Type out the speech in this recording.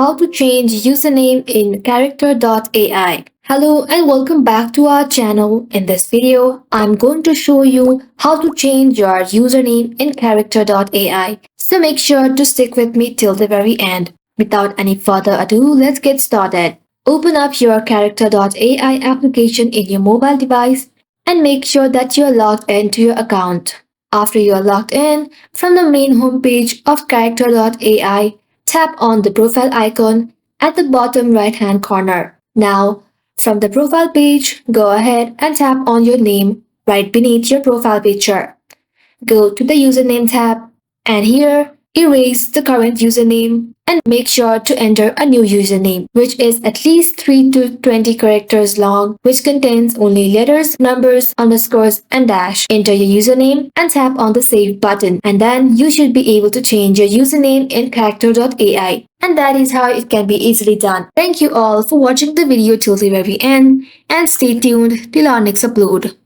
how to change username in character.ai. Hello and welcome back to our channel. In this video, I'm going to show you how to change your username in character.ai. So make sure to stick with me till the very end. Without any further ado, let's get started. Open up your character.ai application in your mobile device and make sure that you're logged into your account. After you are logged in, from the main homepage of character.ai, tap on the profile icon at the bottom right hand corner. Now, from the profile page, go ahead and tap on your name right beneath your profile picture. Go to the username tab and here erase the current username and make sure to enter a new username which is at least 3 to 20 characters long, which contains only letters, numbers, underscores and dash. Enter your username and tap on the save button, and then you should be able to change your username in character.ai. And that is how it can be easily done. Thank you all for watching the video till the very end and stay tuned till our next upload.